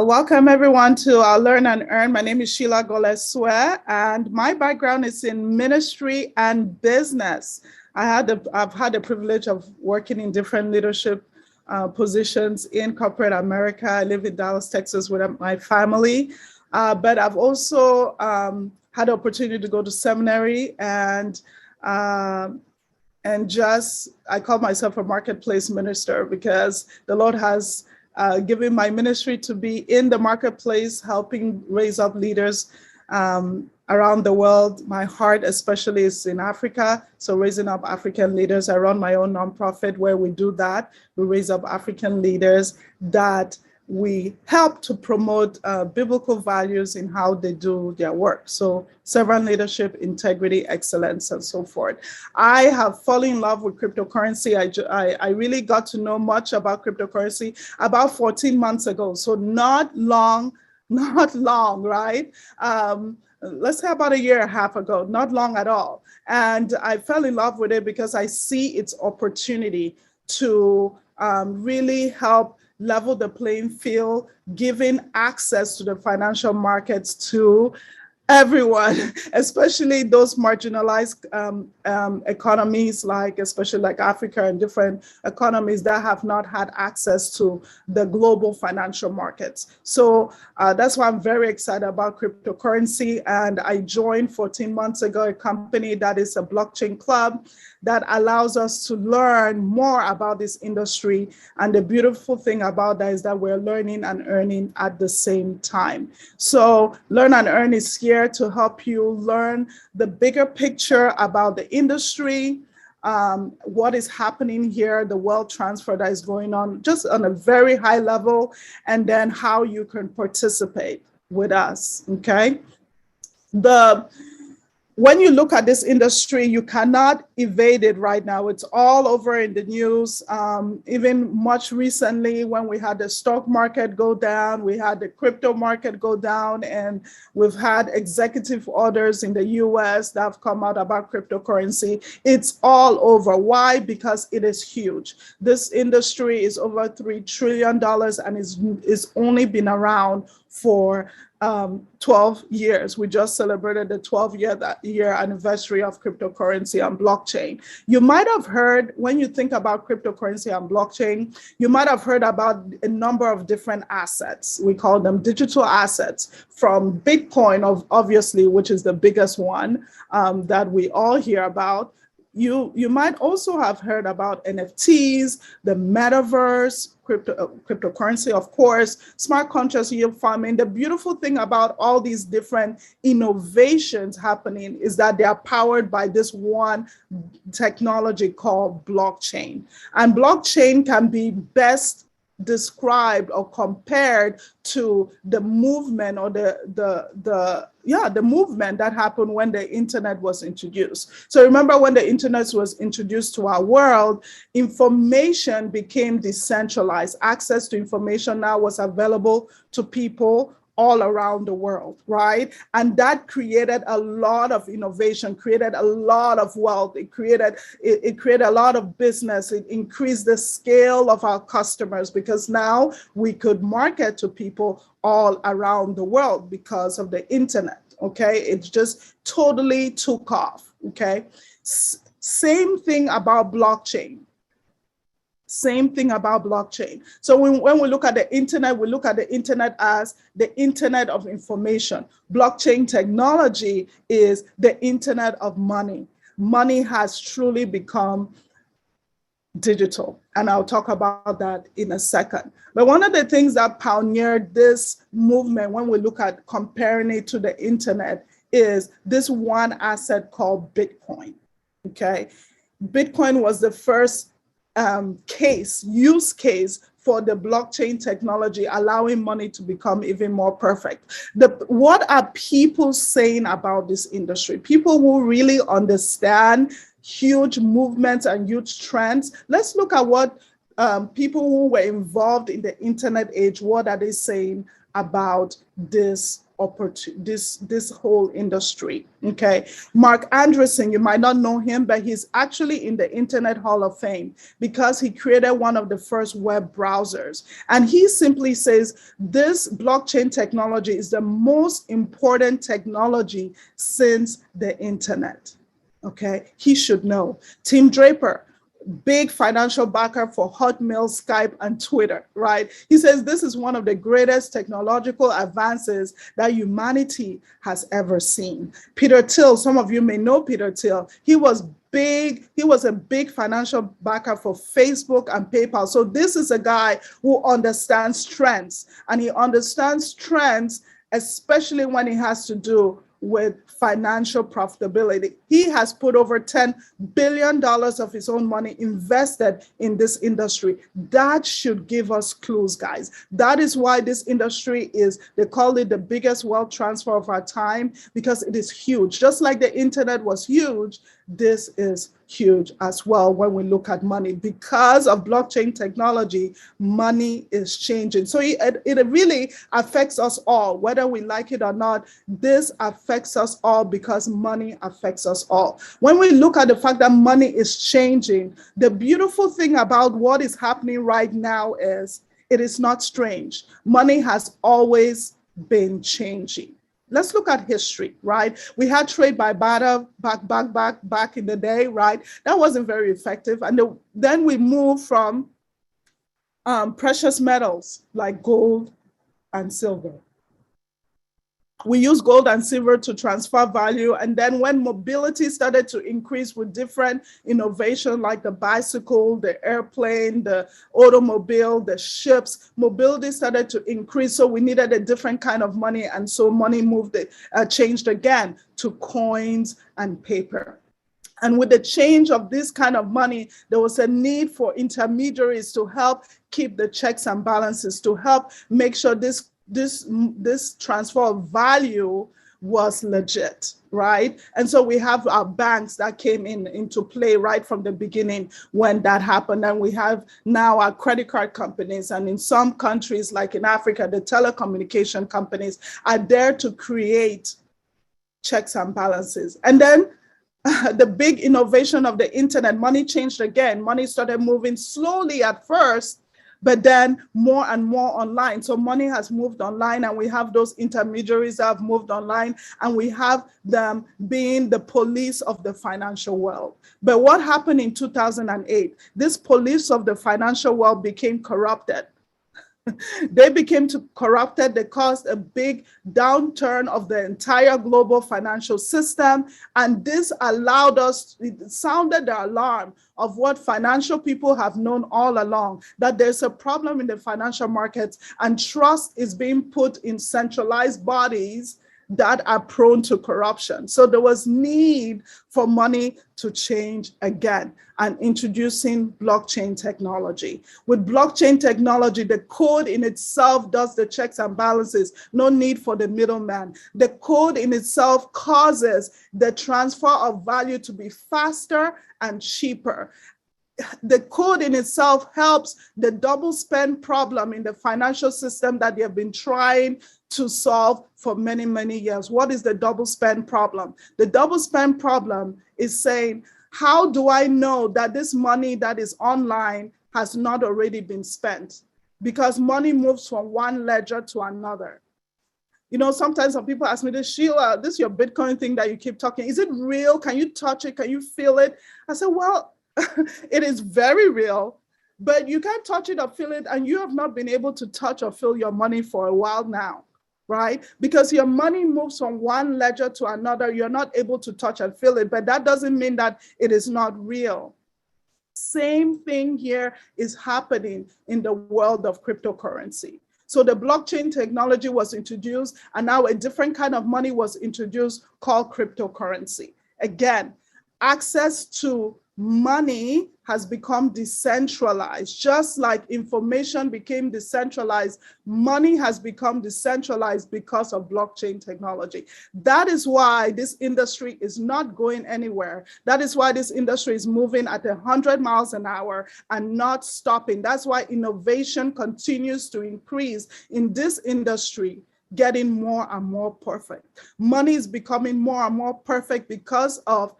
Welcome everyone to Learn and Earn. My name is Sheila Goleswe, and my background is in ministry and business. I've had the privilege of working in different leadership positions in corporate America. I live in Dallas, Texas with my family, but I've also had the opportunity to go to seminary and just, I call myself a marketplace minister because the Lord has given my ministry to be in the marketplace, helping raise up leaders around the world. My heart especially is in Africa, so raising up African leaders. I run my own nonprofit where we do that. We raise up African leaders that we help to promote biblical values in how they do their work. So servant leadership, integrity, excellence, and so forth. I have fallen in love with cryptocurrency. I really got to know much about cryptocurrency about 14 months ago. So not long, right? Let's say about a year and a half ago, not long at all. And I fell in love with it because I see its opportunity to really help level the playing field, giving access to the financial markets to everyone, especially those marginalized economies, especially like Africa and different economies that have not had access to the global financial markets. So that's why I'm very excited about cryptocurrency. And I joined 14 months ago a company that is a blockchain club that allows us to learn more about this industry. And the beautiful thing about that is that we're learning and earning at the same time. So Learn and Earn is here to help you learn the bigger picture about the industry, what is happening here, the wealth transfer that is going on, just on a very high level, and then how you can participate with us, okay? When you look at this industry, you cannot evade it right now. It's all over in the news. Even much recently, when we had the stock market go down, we had the crypto market go down, and we've had executive orders in the US that have come out about cryptocurrency. It's all over. Why? Because it is huge. This industry is over $3 trillion and is only been around for 12 years. We just celebrated the 12-year anniversary of cryptocurrency and blockchain. You might have heard, when you think about cryptocurrency and blockchain, you might have heard about a number of different assets. We call them digital assets, from Bitcoin, obviously, which is the biggest one that we all hear about. You might also have heard about NFTs, the metaverse, cryptocurrency, of course, smart contract yield farming. The beautiful thing about all these different innovations happening is that they are powered by this one technology called blockchain. And blockchain can be best described or compared to the movement or the movement that happened when the internet was introduced. So remember, when the internet was introduced to our world, information became decentralized. Access to information now was available to people all around the world, right? And that created a lot of innovation, created a lot of wealth. It created a lot of business. It increased the scale of our customers because now we could market to people all around the world because of the internet, okay? It just totally took off, okay? Same thing about blockchain. Same thing about blockchain. So when we look at the internet, we look at the internet as the internet of information. Blockchain technology is the internet of money. Money has truly become digital, and I'll talk about that in a second. But one of the things that pioneered this movement, when we look at comparing it to the internet, is this one asset called Bitcoin, okay? Bitcoin was the first use case for the blockchain technology, allowing money to become even more perfect. What are people saying about this industry? People who really understand huge movements and huge trends. Let's look at what people who were involved in the internet age, what are they saying about this this whole industry. Okay, Mark Andreessen, you might not know him, but he's actually in the Internet Hall of Fame because he created one of the first web browsers. And he simply says this blockchain technology is the most important technology since the internet. Okay, he should know. Tim Draper, big financial backer for Hotmail, Skype, and Twitter, right? He says this is one of the greatest technological advances that humanity has ever seen. Peter Thiel, some of you may know Peter Thiel. He was a big financial backer for Facebook and PayPal. So this is a guy who understands trends, and he understands trends, especially when it has to do with financial profitability. He has put over $10 billion of his own money invested in this industry. That should give us clues, guys. That is why this industry they call it the biggest wealth transfer of our time, because it is huge. Just like the internet was huge, this is huge as well when we look at money. Because of blockchain technology, money is changing. So it really affects us all, whether we like it or not. This affects us all because money affects us all. When we look at the fact that money is changing, the beautiful thing about what is happening right now is it is not strange. Money has always been changing. Let's look at history, right? We had trade by barter back in the day, right? That wasn't very effective. And then we moved from precious metals like gold and silver. We use gold and silver to transfer value. And then when mobility started to increase with different innovation, like the bicycle, the airplane, the automobile, the ships, mobility started to increase. So we needed a different kind of money. And so money changed again to coins and paper. And with the change of this kind of money, there was a need for intermediaries to help keep the checks and balances, to help make sure this transfer of value was legit, right? And so we have our banks that came into play right from the beginning when that happened. And we have now our credit card companies. And in some countries, like in Africa, the telecommunication companies are there to create checks and balances. And then the big innovation of the internet, money changed again. Money started moving slowly at first, but then more and more online. So money has moved online, and we have those intermediaries that have moved online, and we have them being the police of the financial world. But what happened in 2008? This police of the financial world became corrupted. They became corrupted. They caused a big downturn of the entire global financial system. And this allowed us, it sounded the alarm of what financial people have known all along, that there's a problem in the financial markets and trust is being put in centralized bodies that are prone to corruption. So there was need for money to change again, and introducing blockchain technology. With blockchain technology, the code in itself does the checks and balances, no need for the middleman. The code in itself causes the transfer of value to be faster and cheaper. The code in itself helps the double spend problem in the financial system that they have been trying to solve for many, many years. What is the double spend problem? The double spend problem is saying, how do I know that this money that is online has not already been spent? Because money moves from one ledger to another. You know, sometimes some people ask me this, Sheila, this is your Bitcoin thing that you keep talking. Is it real? Can you touch it? Can you feel it? I said, well, it is very real, but you can't touch it or feel it, and you have not been able to touch or feel your money for a while now, right? Because your money moves from one ledger to another. You're not able to touch and feel it, but that doesn't mean that it is not real. Same thing here is happening in the world of cryptocurrency. So the blockchain technology was introduced, and now a different kind of money was introduced called cryptocurrency. Again, access to money has become decentralized. Just like information became decentralized, money has become decentralized because of blockchain technology. That is why this industry is not going anywhere. That is why this industry is moving at 100 miles an hour and not stopping. That's why innovation continues to increase in this industry, getting more and more perfect. Money is becoming more and more perfect because of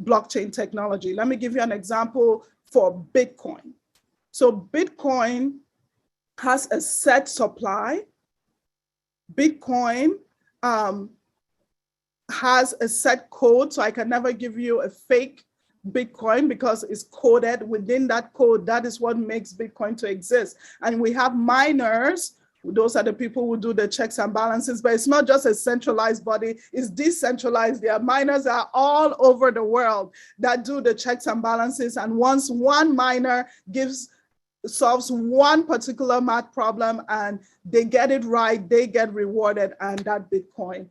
blockchain technology. Let me give you an example for Bitcoin. So Bitcoin has a set supply. Bitcoin has a set code, so I can never give you a fake Bitcoin because it's coded within that code. That is what makes Bitcoin to exist. And we have miners. Those are the people who do the checks and balances, but it's not just a centralized body, it's decentralized. There are miners that are all over the world that do the checks and balances. And once one miner solves one particular math problem and they get it right, they get rewarded, and that Bitcoin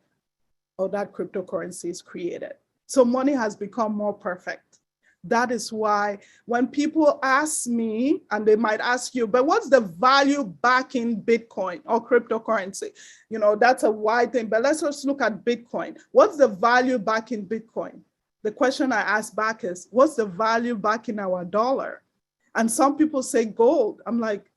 or that cryptocurrency is created. So money has become more perfect. That is why when people ask me, and they might ask you, but what's the value backing Bitcoin or cryptocurrency? You know, that's a wide thing, but let's just look at Bitcoin. What's the value backing Bitcoin? The question I ask back is, what's the value backing our dollar? And some people say gold. I'm like,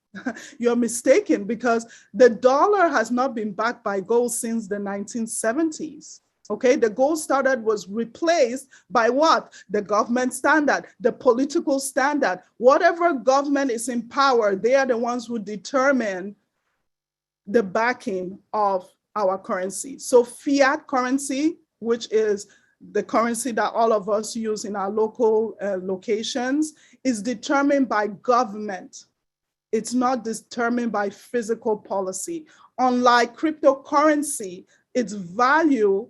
you're mistaken, because the dollar has not been backed by gold since the 1970s. Okay, the gold standard was replaced by what? The government standard, the political standard. Whatever government is in power, they are the ones who determine the backing of our currency. So fiat currency, which is the currency that all of us use in our local locations, is determined by government. It's not determined by physical policy. Unlike cryptocurrency, its value,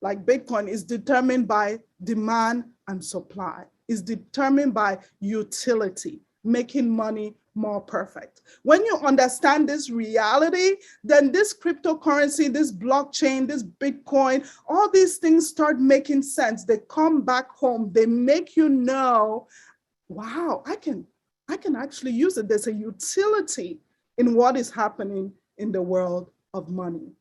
like Bitcoin, is determined by demand and supply, is determined by utility, making money more perfect. When you understand this reality, then this cryptocurrency, this blockchain, this Bitcoin, all these things start making sense. They come back home. They make you know, wow, I can actually use it. There's a utility in what is happening in the world of money.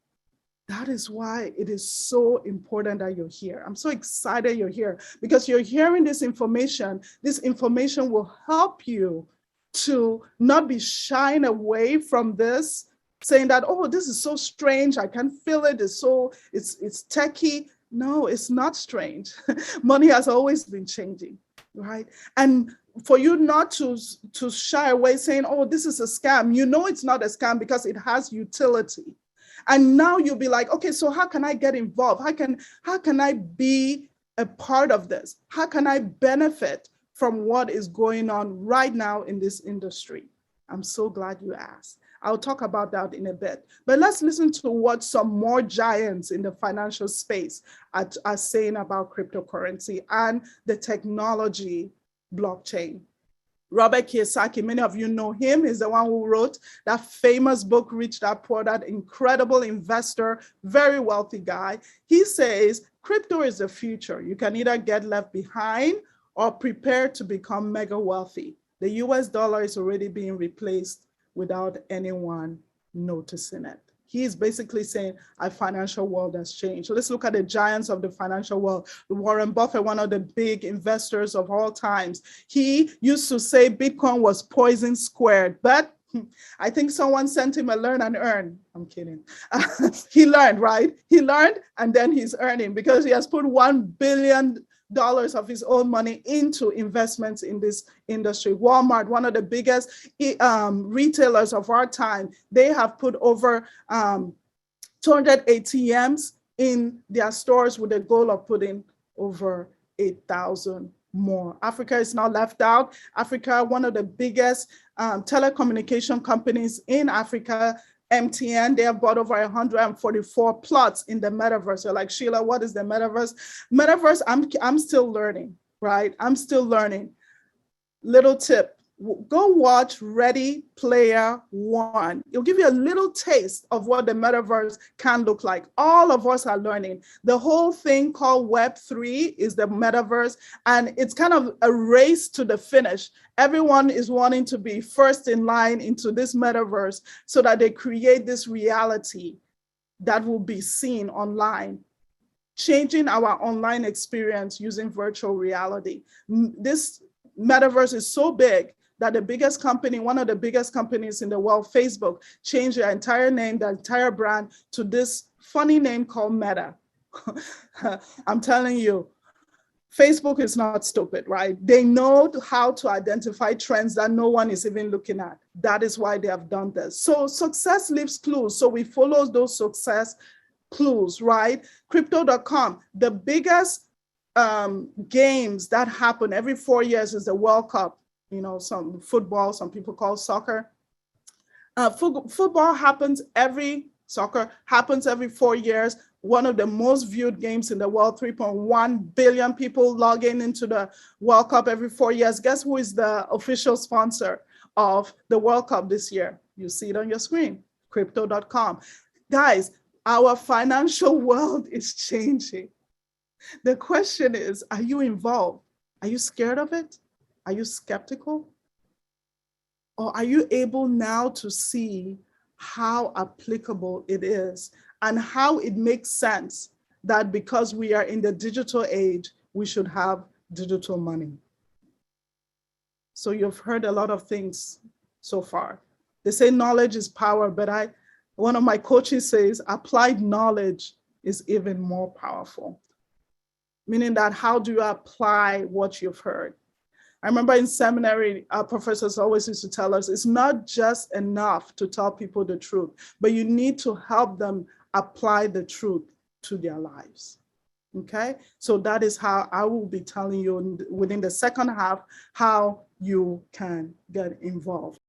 That is why it is so important that you're here. I'm so excited you're here, because you're hearing this information. This information will help you to not be shying away from this, saying that, oh, this is so strange, I can feel it, it's techie. No, it's not strange. Money has always been changing, right? And for you not to shy away saying, oh, this is a scam, you know it's not a scam because it has utility. And now you'll be like, okay, so how can I get involved? How can I be a part of this? How can I benefit from what is going on right now in this industry? I'm so glad you asked. I'll talk about that in a bit. But let's listen to what some more giants in the financial space are saying about cryptocurrency and the technology blockchain. Robert Kiyosaki, many of you know him. He's the one who wrote that famous book, Rich Dad Poor Dad, incredible investor, very wealthy guy. He says, crypto is the future. You can either get left behind or prepare to become mega wealthy. The US dollar is already being replaced without anyone noticing it. He is basically saying our financial world has changed. So let's look at the giants of the financial world. Warren Buffett, one of the big investors of all times, he used to say Bitcoin was poison squared, but I think someone sent him a learn and earn. I'm kidding. He learned, right? He learned, and then he's earning because he has put $1 billion of his own money into investments in this industry. Walmart, one of the biggest retailers of our time, they have put over 200 ATMs in their stores with the goal of putting over 8,000 more. Africa is not left out. Africa, one of the biggest telecommunication companies in Africa, MTN, they have bought over 144 plots in the metaverse. You're like, Sheila, what is the metaverse? Metaverse, I'm still learning, right? I'm still learning. Little tip, go watch Ready Player One. It'll give you a little taste of what the metaverse can look like. All of us are learning. The whole thing called Web3 is the metaverse, and it's kind of a race to the finish. Everyone is wanting to be first in line into this metaverse so that they create this reality that will be seen online, changing our online experience using virtual reality. This metaverse is so big that the biggest company, one of the biggest companies in the world, Facebook, changed their entire name, their entire brand to this funny name called Meta. I'm telling you, Facebook is not stupid, right? They know how to identify trends that no one is even looking at. That is why they have done this. So success leaves clues. So we follow those success clues, right? Crypto.com, the biggest games that happen every 4 years is the World Cup. You know, some football, some people call soccer. Football happens soccer happens every 4 years. One of the most viewed games in the world, 3.1 billion people log into the World Cup every 4 years. Guess who is the official sponsor of the World Cup this year? You see it on your screen, crypto.com. Guys, our financial world is changing. The question is, are you involved? Are you scared of it? Are you skeptical? Or are you able now to see how applicable it is and how it makes sense that because we are in the digital age, we should have digital money? So you've heard a lot of things so far. They say knowledge is power, but one of my coaches says applied knowledge is even more powerful. Meaning that how do you apply what you've heard? I remember in seminary, our professors always used to tell us, it's not just enough to tell people the truth, but you need to help them apply the truth to their lives. Okay? So that is how I will be telling you within the second half, how you can get involved.